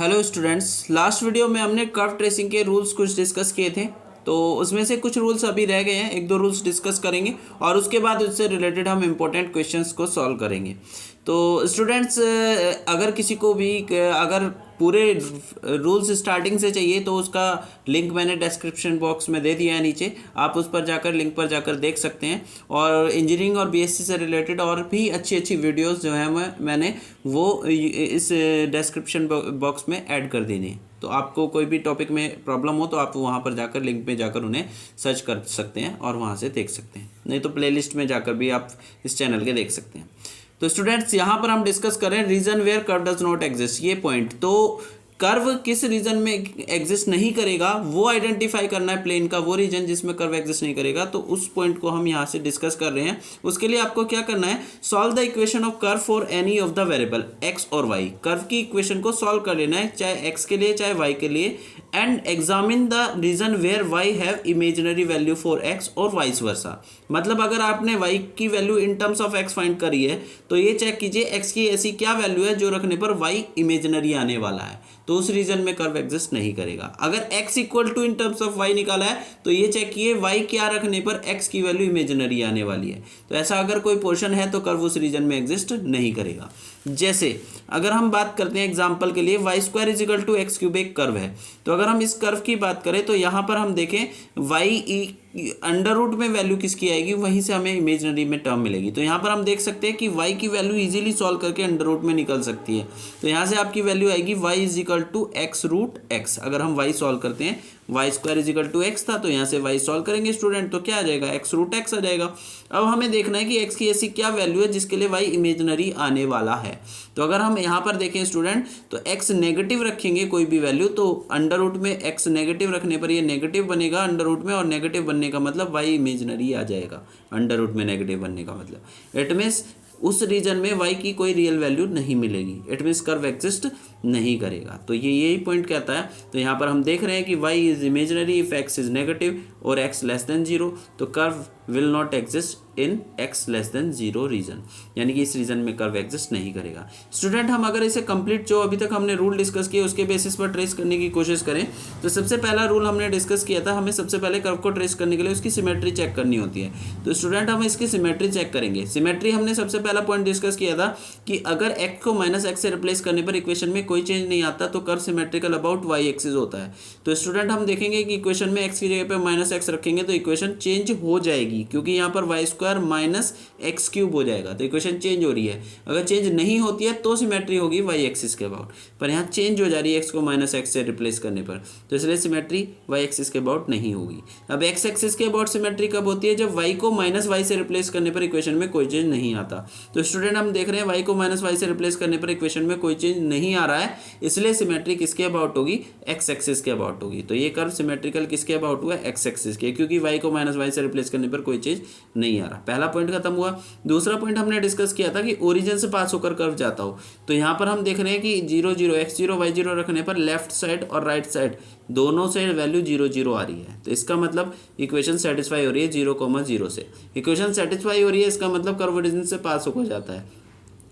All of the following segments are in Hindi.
हेलो स्टूडेंट्स, लास्ट वीडियो में हमने कर्व ट्रेसिंग के रूल्स कुछ डिस्कस किए थे। तो उसमें से कुछ रूल्स अभी रह गए हैं, एक दो रूल्स डिस्कस करेंगे और उसके बाद उससे रिलेटेड हम इम्पोर्टेंट क्वेश्चंस को सॉल्व करेंगे। तो स्टूडेंट्स, अगर किसी को भी अगर पूरे रूल्स स्टार्टिंग से चाहिए तो उसका लिंक मैंने डिस्क्रिप्शन बॉक्स में दे दिया है नीचे, आप उस पर जाकर लिंक पर जाकर देख सकते हैं। और इंजीनियरिंग और बीएससी से रिलेटेड और भी अच्छी अच्छी वीडियोस जो है मैंने वो इस डिस्क्रिप्शन बॉक्स में ऐड कर देनी है। तो आपको कोई भी टॉपिक में प्रॉब्लम हो तो आप वहाँ पर जाकर लिंक पे जाकर उन्हें सर्च कर सकते हैं और वहाँ से देख सकते हैं, नहीं तो प्लेलिस्ट में जाकर भी आप इस चैनल के देख सकते हैं। तो स्टूडेंट्स, यहाँ पर हम डिस्कस करें region where curve does not exist, ये पॉइंट। तो कर्व किस रीजन में एग्जिस्ट नहीं करेगा वो आइडेंटिफाई करना है, प्लेन का वो रीजन जिसमें कर्व एग्जिस्ट नहीं करेगा। तो उस पॉइंट को हम यहाँ से डिस्कस कर रहे हैं। उसके लिए आपको क्या करना है, solve the equation of curve for any of the variable x और वाई। कर्व की इक्वेशन को सॉल्व कर लेना है, चाहे एक्स के लिए चाहे वाई के लिए, and examine the region where y have imaginary value for x और वाइस वर्सा। मतलब अगर आपने वाई की value in terms of x find करी है तो ये चेक कीजिए एक्स की ऐसी क्या वैल्यू है जो रखने पर वाई इमेजिनरी आने वाला है, तो उस रीजन में कर्व एग्जिस्ट नहीं करेगा। अगर x equal to in terms of y निकाला है तो ये चेक किए y क्या रखने पर x की वैल्यू इमेजिनरी आने वाली है। तो ऐसा अगर कोई पोर्शन है तो कर्व उस रीजन में एग्जिस्ट नहीं करेगा। जैसे अगर हम बात करते हैं एग्जांपल के लिए y square is equal to x cube एक कर्व है, तो अगर हम इस कर्व की बात करें तो यहाँ पर हम देखें वाई अंडर रूट में वैल्यू किसकी आएगी, वहीं से हमें इमेजिनरी में टर्म मिलेगी। तो यहाँ पर हम देख सकते हैं कि y की वैल्यू इजीली सॉल्व करके अंडर रूट में निकल सकती है। तो यहाँ से आपकी वैल्यू आएगी y is equal to x root x. अगर हम y सॉल्व करते हैं, y square is equal to x था तो यहाँ से y सॉल्व करेंगे स्टूडेंट, तो क्या आ जाएगा, एक्स रूट एक्स आ जाएगा। अब हमें देखना है कि x की ऐसी क्या वैल्यू है जिसके लिए y इमेजिनरी आने वाला है। तो अगर हम यहाँ पर देखें स्टूडेंट, तो x नेगेटिव रखेंगे कोई भी वैल्यू, तो अंडर रूट में x नेगेटिव रखने पर ये नेगेटिव बनेगा अंडर रूट में, और नेगेटिव बनने का मतलब y इमेजिनरी आ जाएगा। अंडर रूट में नेगेटिव बनने का मतलब इट मीन्स उस रीजन में y की कोई रियल वैल्यू नहीं मिलेगी, इट मीन्स कर्व एग्जिस्ट नहीं करेगा। तो ये यही पॉइंट कहता है। तो यहाँ पर हम देख रहे हैं कि y is imaginary if x is negative और x लेस देन 0, तो curve will not exist in x less than 0 region, यानी कि इस रीजन में कर्व एग्जिस्ट नहीं करेगा। स्टूडेंट, हम अगर इसे कंप्लीट जो अभी तक हमने रूल डिस्कस किए उसके बेसिस पर ट्रेस करने की कोशिश करें, तो सबसे पहला रूल हमने डिस्कस किया था, हमें सबसे पहले कर्व को ट्रेस करने के लिए उसकी सिमेट्री चेक करनी होती है। तो स्टूडेंट, हम इसकी सिमेट्री चेक करेंगे। सिमेट्री हमने सबसे पहला पॉइंट डिस्कस किया था कि अगर x को माइनस एक्स से रिप्लेस करने पर इक्वेशन में कोई चेंज नहीं आता तो curve symmetrical about y axis होता है। तो स्टूडेंट, हम देखेंगे कि इक्वेशन में x की जगह पे माइनस एक्स रखेंगे तो इक्वेशन चेंज हो जाएगी, क्योंकि यहाँ पर y square minus x cube हो जाएगा, तो इक्वेशन चेंज हो रही है। अगर चेंज नहीं होती है तो सिमेट्री होगी वाई एक्सिस के अबाउट, पर यहाँ चेंज हो जा रही है एक्स को माइनस एक्स से रिप्लेस करने पर, तो इसलिए सिमेट्री वाई एक्सिस के अबाउट नहीं होगी। अब एक्स एक्सिस के अबाउट सिमेट्री कब होती है, जब वाई को माइनस वाई से रिप्लेस करने पर इक्वेशन में कोई चेंज नहीं आता। तो स्टूडेंट, हम देख रहे हैं वाई को माइनस वाई से रिप्लेस करने पर इक्वेशन में कोई चेंज नहीं आ रहा है, इसलिए सिमेट्री किसके अबाउट होगी, एक्स एक्सिस के अबाउट होगी। तो ये कर्व सिमेट्रिकल किसके अबाउट हुआ, एक्स एक्सिस के, क्योंकि वाई को माइनस वाई से रिप्लेस करने पर कोई चेंज नहीं आ रहा। पहला पॉइंट खत्म हुआ। दूसरा पॉइंट हमने डिस्कस किया था कि ओरिजिन से पास होकर कर्व जाता हो, तो यहाँ पर हम देख रहे हैं कि 0 0 x0 y0 रखने पर लेफ्ट साइड और राइट साइड दोनों से वैल्यू 0 0 आ रही है। तो इसका मतलब इक्वेशन सेटिस्फाई हो रही है 0,0 से। इक्वेशन सेटिस्फाई हो रही है, इसका मतलब कर्व ओरिजिन से पास होकर जाता है।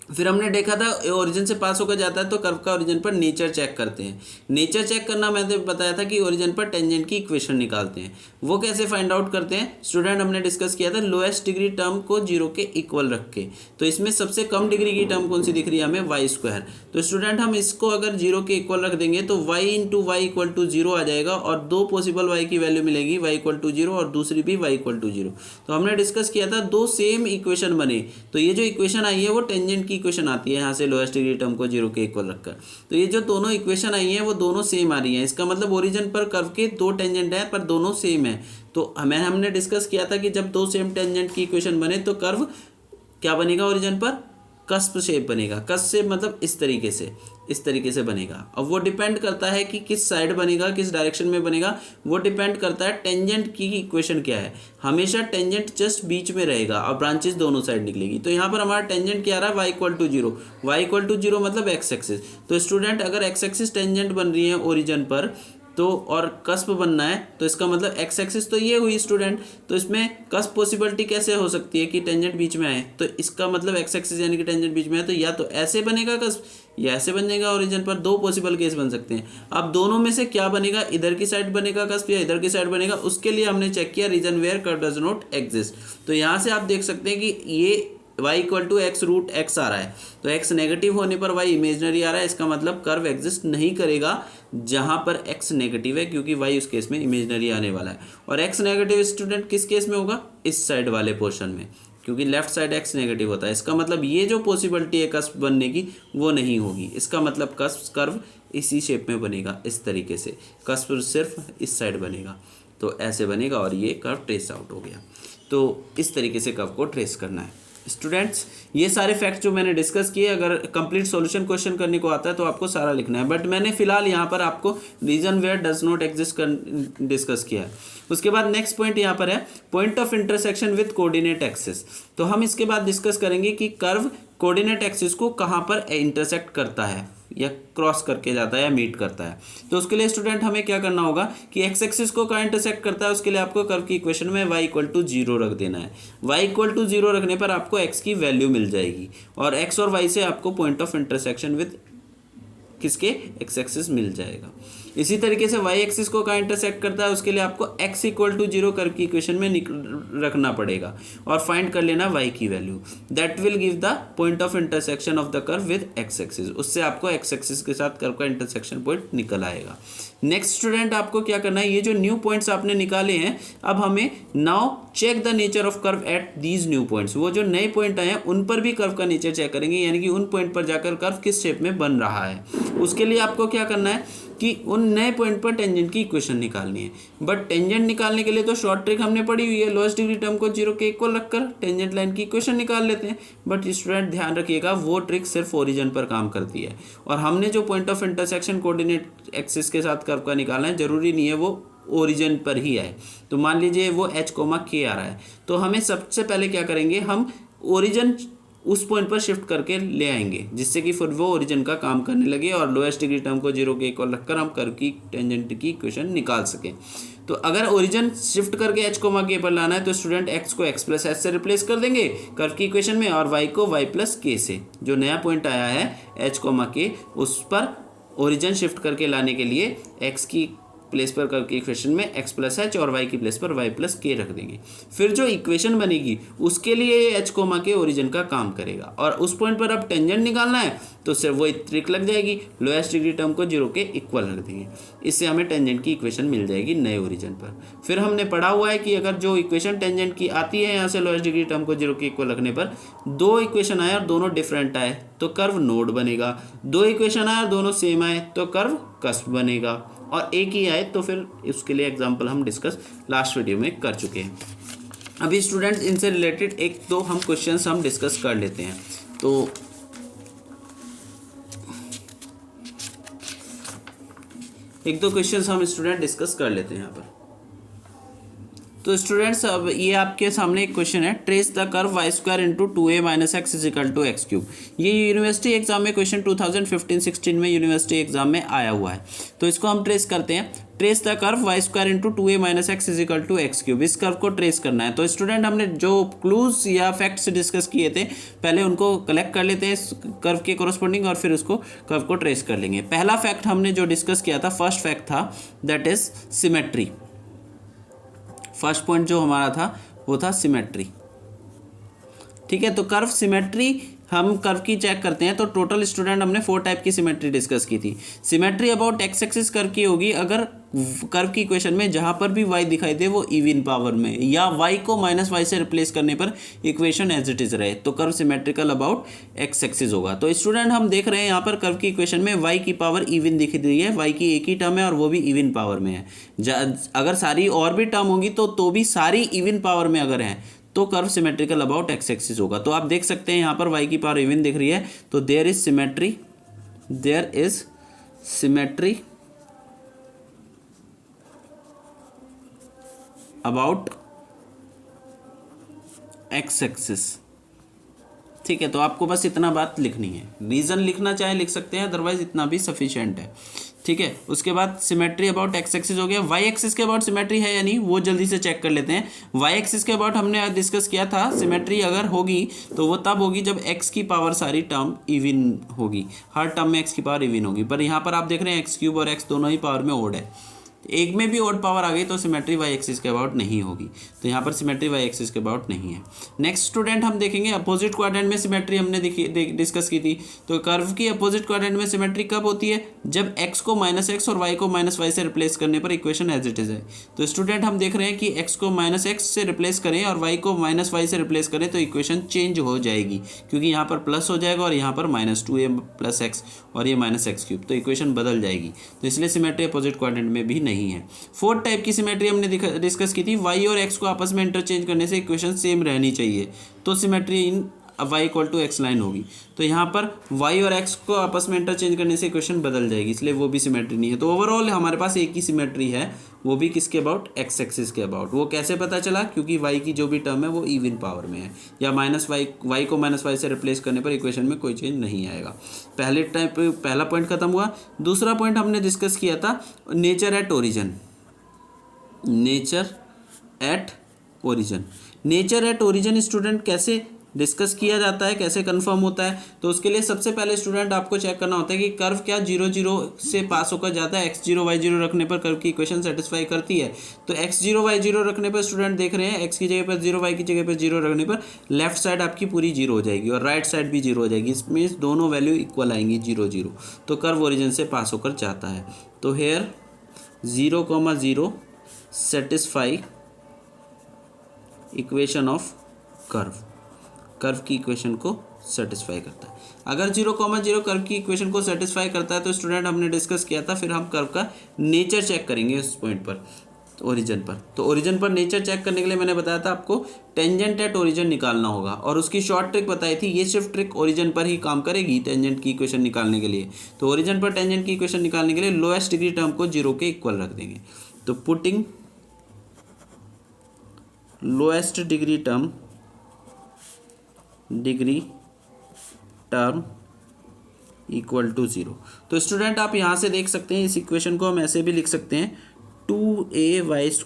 फिर हमने देखा था ओरिजिन से पास होकर जाता है तो कर्व का ओरिजिन पर नेचर चेक करते हैं। नेचर चेक करना मैंने बताया था कि ओरिजिन पर टेंजेंट की इक्वेशन निकालते हैं। वो कैसे फाइंड आउट करते हैं स्टूडेंट, हमने डिस्कस किया था लोएस्ट डिग्री टर्म को 0 के इक्वल रख के। तो इसमें सबसे कम डिग्री की टर्म कौन सी दिख रही है हमें, वाई स्क्वायर। तो स्टूडेंट, हम इसको अगर 0 के इक्वल रख देंगे तो y into y equal to 0 आ जाएगा, और दो पॉसिबल y की वैल्यू मिलेगी, y इक्वल टू 0 और दूसरी भी y इक्वल टू 0। तो हमने डिस्कस किया था दो सेम इक्वेशन बने, तो ये जो इक्वेशन आई है वो टेंजेंट की इक्वेशन आती है यहाँ से लोएस्ट डिग्री टर्म को 0 के इक्वल रखकर। तो ये जो दोनों इक्वेशन आई हैं वो दोनों सेम आ रही हैं, इसका मतलब ओरिजिन पर कर्व के दो टेंजेंट हैं पर दोनों सेम है। तो हमने डिस्कस किया था कि जब दो सेम टेंजेंट की इक्वेशन बने तो कर्व क्या बनेगा, ओरिजिन पर कस्प शेप बनेगा। कस्प शेप मतलब इस तरीके से बनेगा। अब वो डिपेंड करता है कि किस साइड बनेगा, किस डायरेक्शन में बनेगा, वो डिपेंड करता है टेंजेंट की इक्वेशन क्या है। हमेशा टेंजेंट जस्ट बीच में रहेगा और ब्रांचेस दोनों साइड निकलेगी। तो यहाँ पर हमारा टेंजेंट क्या आ रहा है, y equal to 0, y equal to 0 मतलब एक्स एक्सिस। तो स्टूडेंट, अगर एक्स एक्सिस टेंजेंट बन रही है ओरिजिन पर तो और कस्प बनना है, तो इसका मतलब एक्स एक्सिस तो ये हुई स्टूडेंट, तो इसमें कस्प पॉसिबिलिटी कैसे हो सकती है कि टेंजेंट बीच में आए, तो इसका मतलब एक्स एक्सिस यानी कि टेंजेंट बीच में है, तो या तो ऐसे बनेगा कस्प या ऐसे बन जाएगा ओरिजिन पर। दो पॉसिबल केस बन सकते हैं। अब दोनों में से क्या बनेगा, इधर की साइड बनेगा कस्प या इधर की साइड बनेगा, उसके लिए हमने चेक किया region where curve does not exist. तो यहाँ से आप देख सकते हैं कि ये y equal to x root x आ रहा है, तो x नेगेटिव होने पर y इमेजनरी आ रहा है, इसका मतलब कर्व एग्जिस्ट नहीं करेगा जहां पर x नेगेटिव है, क्योंकि y उस केस में इमेजनरी आने वाला है। और x नेगेटिव स्टूडेंट किस केस में होगा, इस साइड वाले पोर्शन में, क्योंकि लेफ्ट साइड x नेगेटिव होता है। इसका मतलब ये जो पॉसिबिलिटी है कस्प बनने की वो नहीं होगी, इसका मतलब कस्प कर्व इसी शेप में बनेगा, इस तरीके से कस्प सिर्फ इस साइड बनेगा, तो ऐसे बनेगा और ये कर्व ट्रेस आउट हो गया। तो इस तरीके से कर्व को ट्रेस करना है स्टूडेंट्स। ये सारे फैक्ट्स जो मैंने डिस्कस किए, अगर कंप्लीट सॉल्यूशन क्वेश्चन करने को आता है तो आपको सारा लिखना है, बट मैंने फिलहाल यहाँ पर आपको region where does not exist discuss किया है। उसके बाद नेक्स्ट पॉइंट यहाँ पर है point of intersection with coordinate axis. तो हम इसके बाद डिस्कस करेंगे कि कर्व कोऑर्डिनेट एक्सिस को कहाँ पर इंटरसेक्ट करता है या क्रॉस करके जाता है या मीट करता है। तो उसके लिए स्टूडेंट हमें क्या करना होगा कि एक्स एक्सिस को कहाँ इंटरसेक्ट करता है, उसके लिए आपको कर्व की इक्वेशन में y इक्वल टू 0 रख देना है। y इक्वल टू 0 रखने पर आपको x की वैल्यू मिल जाएगी और x और y से आपको पॉइंट ऑफ इंटरसेक्शन विद किसके एक्स एक्सिस मिल जाएगा। इसी तरीके से y एक्सिस को कहाँ इंटरसेक्ट करता है, उसके लिए आपको x इक्वल टू 0 कर्व की इक्वेशन में रखना पड़ेगा और फाइंड कर लेना y की value. That will give the point of intersection of the curve with x axis. उससे आपको x एक्सिस के साथ कर्व का इंटरसेक्शन पॉइंट निकल आएगा। नेक्स्ट स्टूडेंट आपको क्या करना है, ये जो न्यू पॉइंट्स आपने निकाले हैं, अब हमें now check the nature of curve at these new points. वो जो नए पॉइंट आए हैं उन पर भी कर्व का नेचर चेक करेंगे, यानी कि उन पॉइंट पर जाकर कर्व किस शेप में बन रहा है। उसके लिए आपको क्या करना है कि उन नए पॉइंट पर टेंजेंट की इक्वेशन निकालनी है। बट टेंजेंट निकालने के लिए तो शॉर्ट ट्रिक हमने पढ़ी हुई है, लोएस्ट डिग्री टर्म को 0 के इक्वल रखकर टेंजेंट लाइन की इक्वेशन निकाल लेते हैं। बट स्टूडेंट ध्यान रखिएगा वो ट्रिक सिर्फ ओरिजिन पर काम करती है, और हमने जो point of intersection coordinate axis के साथ कर्व का निकालना है, जरूरी नहीं है वो ओरिजिन पर ही आए। तो मान लीजिए वो h, k आ रहा है, तो हमें सबसे पहले क्या करेंगे, हम ओरिजिन उस पॉइंट पर शिफ्ट करके ले आएंगे, जिससे कि फिर वो ओरिजिन का काम करने लगे और लोएस्ट डिग्री टर्म को 0 के इक्वल रखकर हम कर्व की टेंजेंट की इक्वेशन निकाल सकें। तो अगर ओरिजिन शिफ्ट करके h, k पर लाना है तो स्टूडेंट x को x प्लस एच से रिप्लेस कर देंगे कर्व की इक्वेशन में, और y को y प्लस k से। जो नया पॉइंट आया है h, k, उस पर ओरिजिन शिफ्ट करके लाने के लिए x की प्लेस पर कर्व की इक्वेशन में x प्लस एच और y की प्लेस पर y प्लस के रख देंगे। फिर जो इक्वेशन बनेगी उसके लिए ये h, के ओरिजिन का काम करेगा, और उस पॉइंट पर अब टेंजेंट निकालना है तो सिर्फ वो ट्रिक लग जाएगी, लोएस्ट डिग्री टर्म को 0 के इक्वल रख देंगे। इससे हमें टेंजेंट की इक्वेशन मिल जाएगी नए ओरिजिन पर। फिर हमने पढ़ा हुआ है कि अगर जो इक्वेशन टेंजेंट की आती है यहाँ से लोएस्ट डिग्री टर्म को 0 के इक्वल रखने पर, दो इक्वेशन आए और दोनों डिफरेंट आए तो कर्व नोड बनेगा, दो इक्वेशन आए और दोनों सेम आए तो कर्व कस्प बनेगा, और एक ही आए तो फिर उसके लिए एग्जाम्पल हम डिस्कस लास्ट वीडियो में कर चुके हैं। अभी स्टूडेंट्स इनसे रिलेटेड एक दो हम क्वेश्चंस हम डिस्कस कर लेते हैं। तो एक दो क्वेश्चंस हम स्टूडेंट डिस्कस कर लेते हैं यहाँ पर। तो स्टूडेंट्स अब ये आपके सामने एक क्वेश्चन है, trace the curve y square into 2a minus x is equal to x cube. ये यूनिवर्सिटी एग्जाम में क्वेश्चन 2015-16 में यूनिवर्सिटी एग्जाम में आया हुआ है। तो इसको हम ट्रेस करते हैं, trace the curve y square into 2a minus x is equal to x cube. इस कर्व को ट्रेस करना है। तो स्टूडेंट हमने जो क्लूज या फैक्ट्स डिस्कस किए थे पहले उनको कलेक्ट कर लेते हैं इस कर्व के कोरस्पॉन्डिंग, और फिर उसको कर्व को ट्रेस कर लेंगे। पहला फैक्ट हमने जो डिस्कस किया था, फर्स्ट फैक्ट था, that is symmetry. First point जो हमारा था वो था सिमेट्री। ठीक है, तो कर्व सिमेट्री हम कर्व की चेक करते हैं। तो टोटल स्टूडेंट हमने 4 टाइप की सिमेट्री डिस्कस की थी। Symmetry about x axis curve की होगी अगर कर्व की इक्वेशन में जहां पर भी y दिखाई दे वो इवन पावर में, या y को माइनस वाई से रिप्लेस करने पर इक्वेशन एज इट इज रहे, तो curve symmetrical about x axis होगा। तो स्टूडेंट हम देख रहे हैं यहाँ पर कर्व की इक्वेशन में y की पावर इवन दिख रही है, y की एक ही टर्म है और वो भी इवन पावर में है। अगर सारी और भी टर्म होगी तो भी सारी इवन पावर में अगर हैं तो curve symmetrical about x axis होगा। तो आप देख सकते हैं यहाँ पर y की पावर इवन दिख रही है, तो there is symmetry about x axis. ठीक है, तो आपको बस इतना बात लिखनी है, रीजन लिखना चाहे लिख सकते हैं, अदरवाइज इतना भी सफिशिएंट है। ठीक है। उसके बाद सिमेट्री अबाउट एक्स एक्सिस हो गया। वाई एक्सिस के अबाउट सिमेट्री है या नहीं वो जल्दी से चेक कर लेते हैं। वाई एक्सिस के अबाउट हमने डिस्कस किया था, सिमेट्री अगर होगी तो वो तब होगी जब एक्स की पावर सारी टर्म इवन होगी, हर टर्म में एक्स की पावर इवन होगी। पर यहाँ पर आप देख रहे हैं एक्स क्यूब और एक्स दोनों ही पावर में ओड है, एक में भी ओड पावर आ गई तो सिमेट्री वाई एक्सिस के अबाउट नहीं होगी। तो यहाँ पर सिमेट्री वाई एक्सिस के अबाउट नहीं है। नेक्स्ट स्टूडेंट हम देखेंगे अपोजिट क्वाड्रेंट में सिमेट्री हमने डिस्कस की थी। तो कर्व की अपोजिट क्वाड्रेंट में सिमेट्री कब होती है? जब एक्स को -x और वाई को -y से रिप्लेस करने पर इक्वेशन एज इट इज है। तो स्टूडेंट हम देख रहे हैं कि एक्स को -x से रिप्लेस करें और वाई को -y से रिप्लेस करें तो इक्वेशन चेंज हो जाएगी, क्योंकि यहाँ पर प्लस हो जाएगा और यहाँ पर -2a + x और ये -x³, तो इक्वेशन बदल जाएगी। तो इसलिए सिमेट्री अपोजिट क्वाड्रेंट में भी नहीं है। फोर्थ टाइप की सिमेट्री हमने डिस्कस की थी, वाई और एक्स को आपस में इंटरचेंज करने से इक्वेशन सेम रहनी चाहिए, तो सिमेट्री इन y = x लाइन होगी। तो यहाँ पर y और x को आपस में इंटरचेंज करने से इक्वेशन बदल जाएगी, इसलिए वो भी सिमेट्री नहीं है। तो ओवरऑल हमारे पास एक ही सिमेट्री है, वो भी किसके अबाउट? एक्स एक्सिस के अबाउट। वो कैसे पता चला? क्योंकि y की जो भी टर्म है वो इवन पावर में है, या y को -y से रिप्लेस करने पर इक्वेशन में कोई चेंज नहीं आएगा। पहला पॉइंट खत्म हुआ। दूसरा पॉइंट हमने डिस्कस किया था nature at origin. Nature at origin, nature at origin student कैसे डिस्कस किया जाता है, कैसे कंफर्म होता है? तो उसके लिए सबसे पहले स्टूडेंट आपको चेक करना होता है कि कर्व क्या 0 0 से पास होकर जाता है। x0 y0 रखने पर कर्व की इक्वेशन सेटिस्फाई करती है। तो x0 y0 रखने पर स्टूडेंट देख रहे हैं x की जगह पर 0, y की जगह पर 0 रखने पर लेफ्ट साइड आपकी पूरी 0 हो जाएगी और राइट साइड भी 0 हो जाएगी। इसमें दोनों वैल्यू इक्वल आएंगी 0 0, तो कर्व ओरिजिन से पास होकर जाता है। तो here 0, 0 satisfy equation of curve की इक्वेशन को सेटिस्फाई करता है। अगर 0, 0 कर्व की इक्वेशन को सेटिस्फाई करता है तो स्टूडेंट हमने डिस्कस किया था, फिर हम कर्व का नेचर चेक करेंगे उस पॉइंट पर, ओरिजिन पर। तो ओरिजिन पर नेचर चेक करने के लिए मैंने बताया था आपको टेंजेंट एट ओरिजिन निकालना होगा, और उसकी शॉर्ट ट्रिक बताई थी। ये सिर्फ ट्रिक ओरिजिन पर ही काम करेगी टेंजेंट की इक्वेशन निकालने के लिए। तो ओरिजिन पर टेंजेंट की इक्वेशन निकालने के लिए लोएस्ट डिग्री टर्म को 0 के इक्वल रख देंगे। तो putting lowest degree term equal to 0। तो स्टूडेंट आप यहाँ से देख सकते हैं, इस इक्वेशन को हम ऐसे भी लिख सकते हैं 2ay² -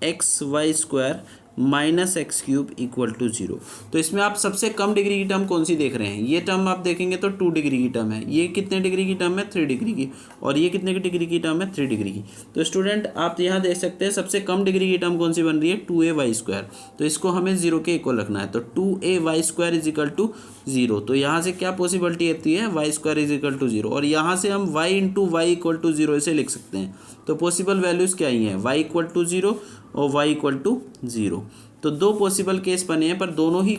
xy² -x³ = 0। तो इसमें आप सबसे कम डिग्री की टर्म कौन सी देख रहे हैं? ये टर्म आप देखेंगे तो 2 डिग्री की टर्म है। ये कितने डिग्री की टर्म है? 3 डिग्री की। और ये कितने की डिग्री की टर्म है? 3 डिग्री की। तो स्टूडेंट आप यहाँ देख सकते हैं सबसे कम डिग्री की टर्म कौन सी बन रही है? 2ay²। तो इसको हमें 0 के इक्वल रखना है। तो 2ay² = 0। तो यहाँ से क्या पॉसिबिलिटी आती है? y² = 0। और यहाँ से हम y × y = 0 ऐसे लिख सकते हैं। तो पॉसिबल वैल्यूज़ क्या ही हैं? y = 0 और y = 0। तो दो पॉसिबल केस बने हैं, पर दोनों ही,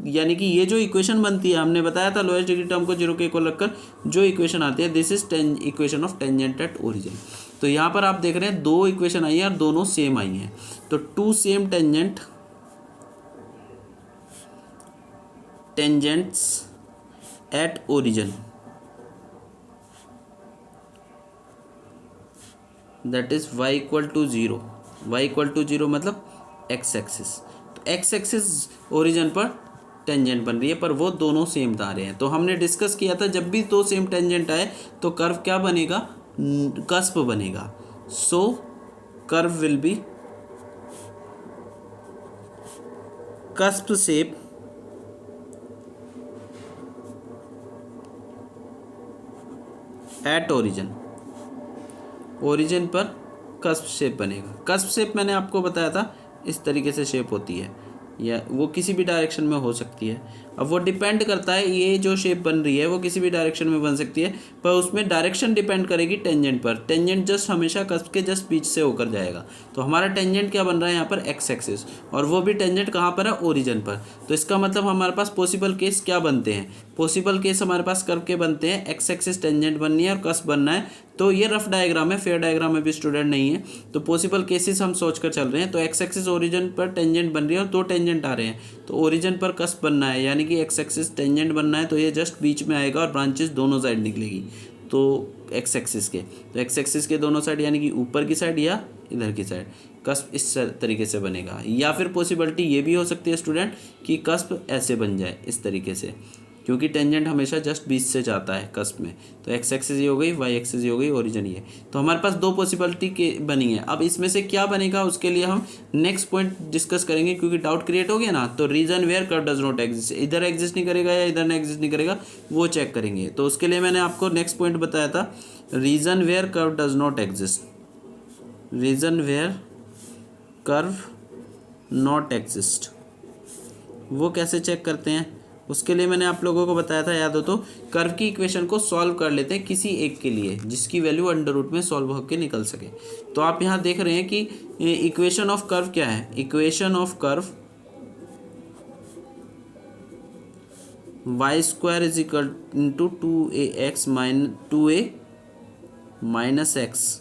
यानी कि ये जो इक्वेशन बनती है, हमने बताया था लोएस्ट डिग्री टर्म को 0 के इक्वल रखकर जो इक्वेशन आती है, this is equation of tangent at origin. तो यहाँ पर आप देख रहे हैं 2 इक्वेशन आई है और दोनों सेम आई हैं। तो 2 same tangents at origin, that is y = 0। y = 0 मतलब x एक्सिस। तो x एक्सिस ओरिजिन पर टेंजेंट बन रही है, पर वो दोनों सेम आ रहे हैं। तो हमने डिस्कस किया था जब भी 2 सेम टेंजेंट आए तो कर्व क्या बनेगा? कस्प बनेगा। So curve will be cusp shape at origin. Origin पर कस्प शेप बनेगा। कस्प शेप मैंने आपको बताया था इस तरीके से शेप होती है, या वो किसी भी डायरेक्शन में हो सकती है। अब वो डिपेंड करता है, ये जो शेप बन रही है वो किसी भी डायरेक्शन में बन सकती है, पर उसमें डायरेक्शन डिपेंड करेगी टेंजेंट पर। टेंजेंट जस्ट हमेशा कस्प के जस्ट बीच से होकर जाएगा। तो हमारा टेंजेंट क्या बन रहा है यहाँ पर? एक्स एक्सिस, और वो भी टेंजेंट कहाँ पर है? ओरिजिन पर। तो इसका मतलब हमारे पास पॉसिबल केस क्या बनते हैं? पॉसिबल केस हमारे पास कर्व के बनते हैं, एक्स एक्सिस टेंजेंट बननी है और कस्प बनना है। तो ये रफ डायग्राम है, फेयर डायग्राम में भी स्टूडेंट नहीं है। तो पॉसिबल केसेस हम सोच कर चल रहे हैं। तो एक्स एक्सिस ओरिजिन पर टेंजेंट बन रही है और 2 टेंजेंट आ रहे हैं, तो ओरिजिन पर कस्प बनना है, यानी कि एक्स एक्सिस टेंजेंट बनना है। तो ये जस्ट बीच में आएगा और ब्रांचेस दोनों साइड निकलेगी। तो एक्स एक्सिस के, तो एक्स एक्सिस के दोनों साइड, यानी कि ऊपर की साइड या इधर की साइड, कस्प इस तरीके से बनेगा। या फिर पॉसिबिलिटी ये भी हो सकती है स्टूडेंट कि कस्प ऐसे बन जाए, इस तरीके से क्योंकि टेंजेंट हमेशा जस्ट बीच से जाता है कस्प में। तो एक्स एक्सिस ये हो गई, वाई एक्सिस ये हो गई, ओरिजिन ये। तो हमारे पास दो पॉसिबिलिटी के बनी है। अब इसमें से क्या बनेगा उसके लिए हम नेक्स्ट पॉइंट डिस्कस करेंगे, क्योंकि डाउट क्रिएट हो गया ना। तो region where curve does not exist, इधर एग्जिस्ट नहीं करेगा या इधर एग्जिस्ट नहीं करेगा, वो चेक करेंगे। तो उसके लिए मैंने आपको नेक्स्ट पॉइंट बताया था, region where curve does not exist, region where curve not exist, वो कैसे चेक करते हैं उसके लिए मैंने आप लोगों को बताया था, याद हो तो। कर्व की इक्वेशन को सॉल्व कर लेते हैं किसी एक के लिए जिसकी वैल्यू अंडर रूट में सॉल्व होकर निकल सके। तो आप यहाँ देख रहे हैं कि इक्वेशन ऑफ कर्व क्या है, equation of curve y square is equal into 2ax - 2a minus x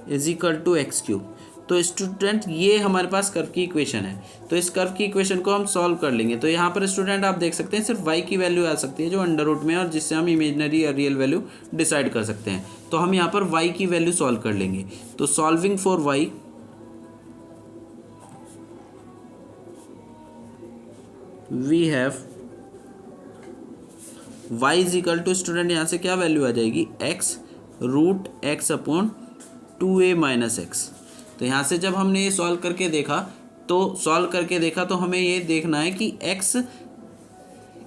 is equal to x cube. तो स्टूडेंट ये हमारे पास कर्व की इक्वेशन है। तो इस कर्व की इक्वेशन को हम सॉल्व कर लेंगे। तो यहाँ पर स्टूडेंट आप देख सकते हैं सिर्फ y की वैल्यू आ सकती है जो अंडर रूट में है, और जिससे हम इमेजिनरी या रियल वैल्यू डिसाइड कर सकते हैं। तो हम यहाँ पर y की वैल्यू सॉल्व कर लेंगे। तो solving for y, we have y is equal to, student यहाँ से क्या वैल्यू आ जाएगी, x root x upon 2a minus x. तो यहाँ से जब हमने ये सॉल्व करके देखा तो हमें ये देखना है कि x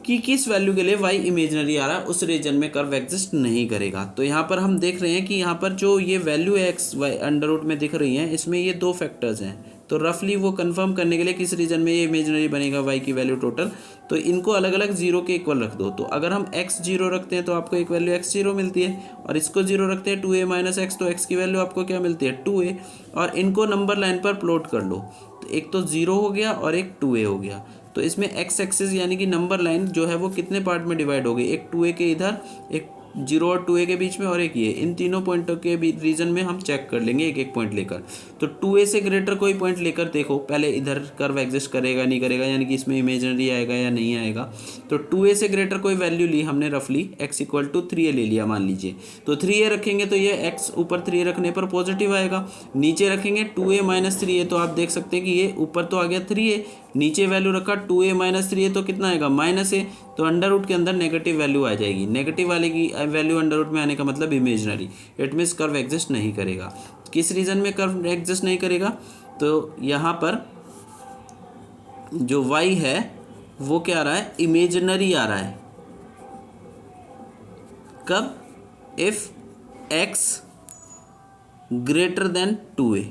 की किस वैल्यू के लिए y इमेजिनरी आ रहा है, उस रीजन में कर्व एग्जिस्ट नहीं करेगा। तो यहाँ पर हम देख रहे हैं कि यहाँ पर जो ये वैल्यू है x y अंडर रूट में दिख रही है, इसमें ये दो फैक्टर्स हैं। तो रफली वो कंफर्म करने के लिए किस रीजन में ये इमेजिनरी बनेगा y की वैल्यू टोटल, तो इनको अलग अलग जीरो के इक्वल रख दो। तो अगर हम x जीरो रखते हैं तो आपको एक वैल्यू x जीरो मिलती है, और इसको जीरो रखते हैं 2a माइनस एक्स, तो x की वैल्यू आपको क्या मिलती है 2a। और इनको नंबर लाइन पर प्लॉट कर लो, तो एक तो 0 हो गया और एक 2a हो गया। तो इसमें x एक्सिस यानी कि नंबर लाइन जो है वो कितने पार्ट में डिवाइड हो गई, एक 2a के इधर, एक 0 और 2a के बीच में, और एक ये। इन तीनों पॉइंटों के रीजन में हम चेक कर लेंगे एक एक पॉइंट लेकर। तो 2a से ग्रेटर कोई पॉइंट लेकर देखो पहले इधर कर्व एग्जिस्ट करेगा नहीं करेगा, यानी कि इसमें इमेजिनरी आएगा या नहीं आएगा। तो 2a से ग्रेटर कोई वैल्यू ली हमने, रफली x इक्वल टू 3a ले लिया मान लीजिए। तो 3a रखेंगे तो ये x ऊपर 3 रखने पर पॉजिटिव आएगा। नीचे रखेंगे 2a माइनस 3a, तो आप देख सकते हैं कि ये ऊपर तो आ गया 3a, नीचे वैल्यू रखा 2a माइनस 3a, तो कितना आएगा माइनस a। तो अंडर रूट के अंदर नेगेटिव वैल्यू आ जाएगी। नेगेटिव वाले की वैल्यू अंडर रूट में आने का मतलब imaginary, it means curve exist नहीं करेगा। किस रीजन में कर्व एग्जिस्ट नहीं करेगा, तो यहाँ पर जो y है वो क्या आ रहा है, इमेजिनरी आ रहा है। कब, if x greater than 2a।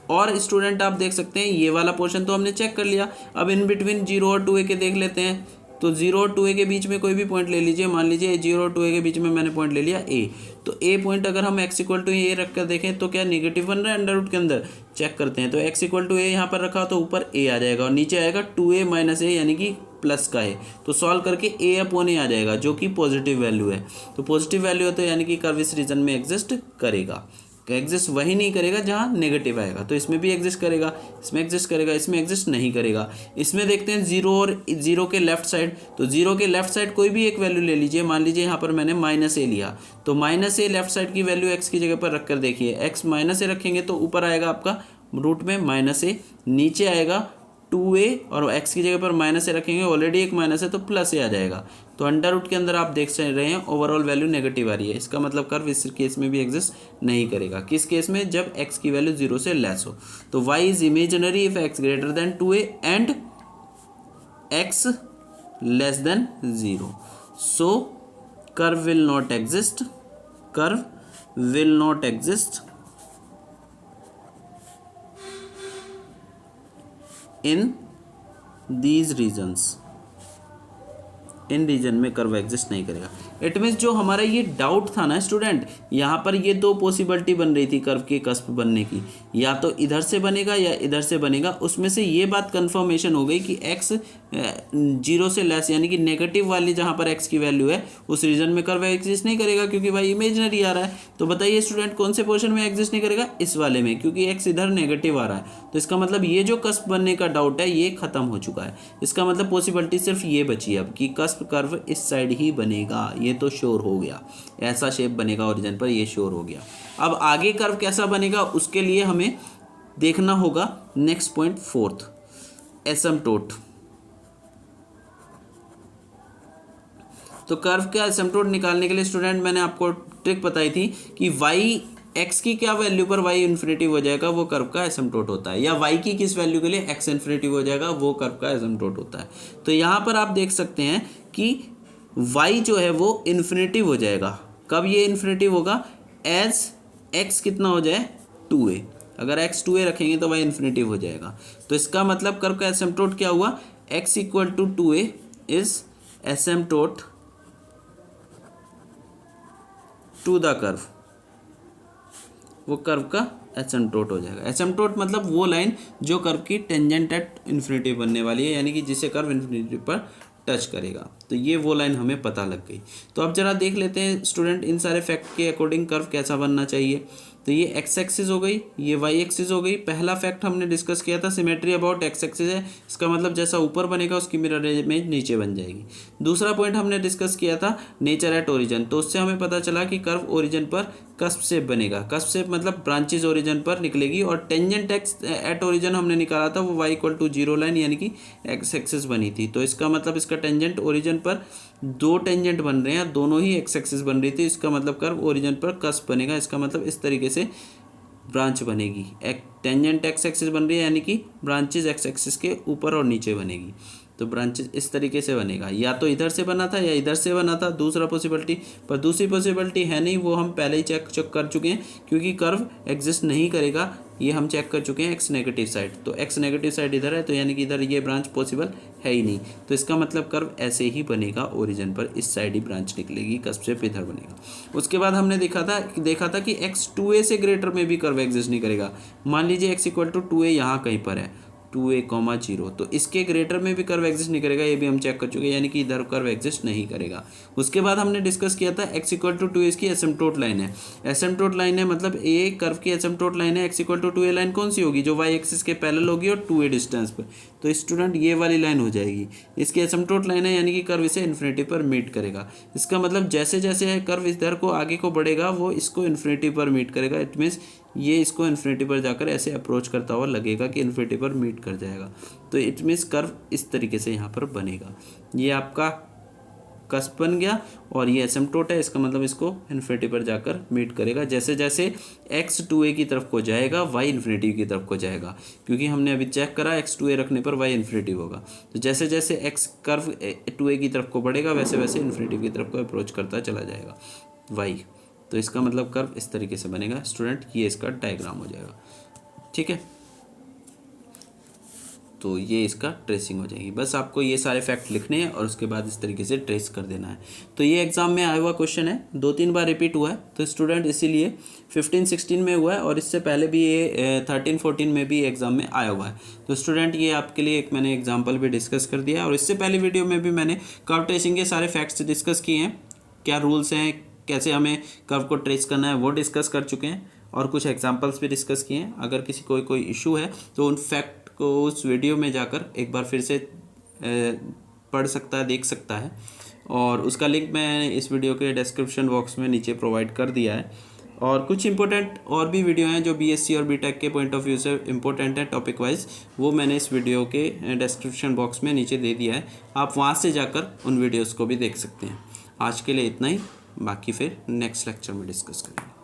और स्टूडेंट आप देख सकते हैं ये वाला पोर्शन तो हमने चेक कर लिया। अब इन बिटवीन 0 और 2a के देख लेते हैं। तो 0 और 2a के बीच में कोई भी पॉइंट ले लीजिए, मान लीजिए 0 और 2a के बीच में मैंने पॉइंट ले लिया a। तो a पॉइंट अगर हम x इक्वल टू a रख कर देखें तो क्या नेगेटिव बन रहा है अंडर रूट के अंदर, चेक करते हैं। तो x इक्वल टू a यहाँ पर रखा तो ऊपर a आ जाएगा और नीचे आएगा 2a माइनस a, यानी कि प्लस का है। तो सॉल्व करके a अपॉन a आ जाएगा जो कि पॉजिटिव वैल्यू है। तो पॉजिटिव वैल्यू है तो यानी कि कर्व इस रीजन में एग्जिस्ट करेगा। एग्जिस्ट वही नहीं करेगा जहाँ नेगेटिव आएगा। तो इसमें भी एग्जिस्ट करेगा, इसमें एग्जिस्ट करेगा, इसमें एग्जिस्ट नहीं करेगा। इसमें देखते हैं 0 और 0 के लेफ्ट साइड। तो 0 के लेफ्ट साइड कोई भी एक वैल्यू ले लीजिए, मान लीजिए यहाँ पर मैंने माइनस ए लिया। तो माइनस ए लेफ्ट साइड की वैल्यू एक्स की जगह पर रख कर देखिए, एक्स माइनस ए रखेंगे तो ऊपर आएगा आपका रूट में माइनस ए, नीचे आएगा 2a, और x की जगह पर माइनस ए रखेंगे, ऑलरेडी एक माइनस है तो प्लस ए आ जाएगा। तो अंडर रूट के अंदर आप देख रहे हैं ओवरऑल वैल्यू नेगेटिव आ रही है। इसका मतलब कर्व इस केस में भी एग्जिस्ट नहीं करेगा। किस केस में, जब x की वैल्यू 0 से लेस हो। तो y is imaginary if x greater than 2a and x less than 0। So curve will not exist, curve will not exist in these regions. इन रीजन में कर्व एग्जिस्ट नहीं करेगा। इट मीन्स जो हमारा ये डाउट था ना स्टूडेंट, यहाँ पर ये दो पॉसिबिलिटी बन रही थी कर्व के कस्प बनने की, या तो इधर से बनेगा या इधर से बनेगा। उसमें से ये बात कंफर्मेशन हो गई कि x 0 से लेस यानी कि नेगेटिव वाली जहाँ पर x की वैल्यू है उस रीजन में कर्व एग्जिस्ट नहीं करेगा, क्योंकि भाई इमेजिनरी आ रहा है। तो बताइए स्टूडेंट कौन से पोर्शन में एग्जिस्ट नहीं करेगा, इस वाले में, क्योंकि x इधर नेगेटिव आ रहा है। तो इसका मतलब ये जो कस्प बनने का डाउट है ये खत्म हो चुका है। इसका मतलब पॉसिबिलिटी सिर्फ ये बची है अब कि कस्प कर्व इस साइड ही बनेगा। ये तो श्योर हो गया, ऐसा शेप बनेगा ओरिजिन पर, ये श्योर हो गया। अब आगे कर्व कैसा बनेगा उसके लिए हमें देखना होगा नेक्स्ट पॉइंट, फोर्थ एसिम्पटोट। तो कर्व का एसिम्पटोट निकालने के लिए स्टूडेंट मैंने आपको ट्रिक बताई थी कि वाई एक्स की क्या वैल्यू पर वाई इन्फिनिटी हो जाएगा वो कर्व का एसिम्पटोट होता है, या वाई की किस वैल्यू के लिए एक्स इन्फिनिटी हो जाएगा वो कर्व का एसिम्पटोट होता है। तो यहाँ पर आप देख सकते हैं कि वाई जो है वो इन्फिनिटी हो जाएगा। कब ये इन्फिनिटी होगा? एज एक्स कितना हो जाए 2a। अगर x 2a रखेंगे तो y इन्फिनिटी हो जाएगा। तो इसका मतलब कर्व का एसिम्पटोट क्या हुआ? x equal to 2a is asymptote to the curve, वो कर्व का एसिम्पटोट हो जाएगा। एसिम्पटोट मतलब वो लाइन जो कर्व की टेंजेंट एट इन्फिनिटी बनने वाली है, यानी कि जिसे कर्व इन्फिनिटी पर टच करेगा। तो ये वो लाइन हमें पता लग गई। तो अब जरा देख लेते हैं स्टूडेंट इन सारे फैक्ट के अकॉर्डिंग कर्व कैसा बनना चाहिए। तो ये एक्स एक्सिस हो गई, ये वाई एक्सिस हो गई। पहला फैक्ट हमने डिस्कस किया था सिमेट्री अबाउट एक्स एक्सिस है, इसका मतलब जैसा ऊपर बनेगा उसकी मिरर इमेज नीचे बन जाएगी। दूसरा पॉइंट हमने डिस्कस किया था नेचर एट ओरिजिन, तो उससे हमें पता चला कि कर्व ओरिजिन पर कस्प से बनेगा। कस्प से मतलब ब्रांचेज ओरिजिन पर निकलेगी, और टेंजेंट एक्स एट ओरिजिन हमने निकाला था वो वाई इक्वल टू 0 लाइन यानी कि एक्स एक्सिस बनी थी। तो इसका मतलब इसका टेंजेंट ओरिजिन पर दो टेंजेंट बन रहे हैं, दोनों ही एक्स एक्सिस बन रही थी, इसका मतलब कर्व ओरिजिन पर कस्प बनेगा। इसका मतलब इस तरीके से ब्रांच बनेगी। एक टेंजेंट एक्स एक्सिस बन रही है यानी कि ब्रांचेज एक्स एक्सिस के ऊपर और नीचे बनेगी। तो ब्रांचेज इस तरीके से बनेगा, या तो इधर से बना था या इधर से बना था, दूसरा पॉसिबिलिटी। पर दूसरी पॉसिबिलिटी है नहीं, वो हम पहले ही चेक कर चुके हैं, क्योंकि कर्व एग्जिस्ट नहीं करेगा, ये हम चेक कर चुके हैं एक्स नेगेटिव साइड। तो एक्स नेगेटिव साइड इधर है, तो यानी कि इधर ये ब्रांच पॉसिबल है ही नहीं। तो इसका मतलब कर्व ऐसे ही बनेगा, ओरिजिन पर इस साइड ही ब्रांच निकलेगी, कस्प से इधर बनेगा। उसके बाद हमने देखा था कि एक्स 2a से ग्रेटर में भी कर्व एग्जिस्ट नहीं करेगा। मान लीजिए एक्स इक्वल टू 2a यहाँ कहीं पर है, 2a, 0, तो इसके ग्रेटर में भी कर्व एग्जिस्ट नहीं करेगा, ये भी हम चेक कर चुके हैं, यानी कि इधर कर्व एग्जिस्ट नहीं करेगा। उसके बाद हमने डिस्कस किया था एक्स इक्वल टू 2a इसकी एसिम्पटोट लाइन है। एसिम्पटोट लाइन है मतलब ए कर्व की एसिम्पटोट लाइन है। X equal to 2a line कौन सी होगी? जो वाई एक्सिस के पैरेलल होगी और 2a डिस्टेंस पर। तो स्टूडेंट ये वाली लाइन हो जाएगी, इसकी एसिम्पटोट लाइन है, यानी कि कर्व इसे इन्फिनिटी पर मीट करेगा। इसका मतलब जैसे जैसे कर्व इधर को आगे को बढ़ेगा वो इसको इन्फिनिटी पर मीट करेगा। इट मीन्स ये इसको इन्फिनिटी पर जाकर ऐसे अप्रोच करता हुआ लगेगा कि इन्फिनिटी पर मीट कर जाएगा। तो इट मीन्स कर्व इस तरीके से यहाँ पर बनेगा। ये आपका कस्प बन गया और ये एसिम्पटोट है, इसका मतलब इसको इन्फिनिटी पर जाकर मीट करेगा। जैसे जैसे x 2a की तरफ को जाएगा y इन्फिनिटी की तरफ को जाएगा, क्योंकि हमने अभी चेक करा x 2a रखने पर y इन्फिनिटी होगा। तो जैसे जैसे x कर्व 2a की तरफ को बढ़ेगा वैसे वैसे इन्फिनिटी की तरफ को अप्रोच करता चला जाएगा y। तो इसका मतलब कर्व इस तरीके से बनेगा स्टूडेंट, ये इसका डायग्राम हो जाएगा। ठीक है, तो ये इसका ट्रेसिंग हो जाएगी। बस आपको ये सारे फैक्ट लिखने हैं और उसके बाद इस तरीके से ट्रेस कर देना है। तो ये एग्जाम में आया हुआ क्वेश्चन है, 2-3 बार रिपीट हुआ है, तो स्टूडेंट इसीलिए 15-16 में हुआ है और इससे पहले भी ये 13-14 में भी एग्जाम में आया हुआ है। तो स्टूडेंट ये आपके लिए एक मैंने एग्जाम्पल भी डिस्कस कर दिया है, और इससे पहले वीडियो में भी मैंने कर्व ट्रेसिंग के सारे फैक्ट्स डिस्कस किए हैं, क्या रूल्स हैं, कैसे हमें कर्व को ट्रेस करना है वो डिस्कस कर चुके हैं, और कुछ एग्जाम्पल्स भी डिस्कस किए हैं। अगर किसी कोई इशू है तो उन फैक्ट को उस वीडियो में जाकर एक बार फिर से पढ़ सकता है, देख सकता है, और उसका लिंक मैं इस वीडियो के डिस्क्रिप्शन बॉक्स में नीचे प्रोवाइड कर दिया है। और कुछ इंपॉर्टेंट और भी वीडियो हैं जो बीएससी और बीटेक के पॉइंट ऑफ व्यू से इंपॉर्टेंट है टॉपिक वाइज, वो मैंने इस वीडियो के डिस्क्रिप्शन बॉक्स में नीचे दे दिया है, आप वहाँ से जाकर उन वीडियोज़ को भी देख सकते हैं। आज के लिए इतना ही, बाकी फिर नेक्स्ट लेक्चर में डिस्कस करेंगे।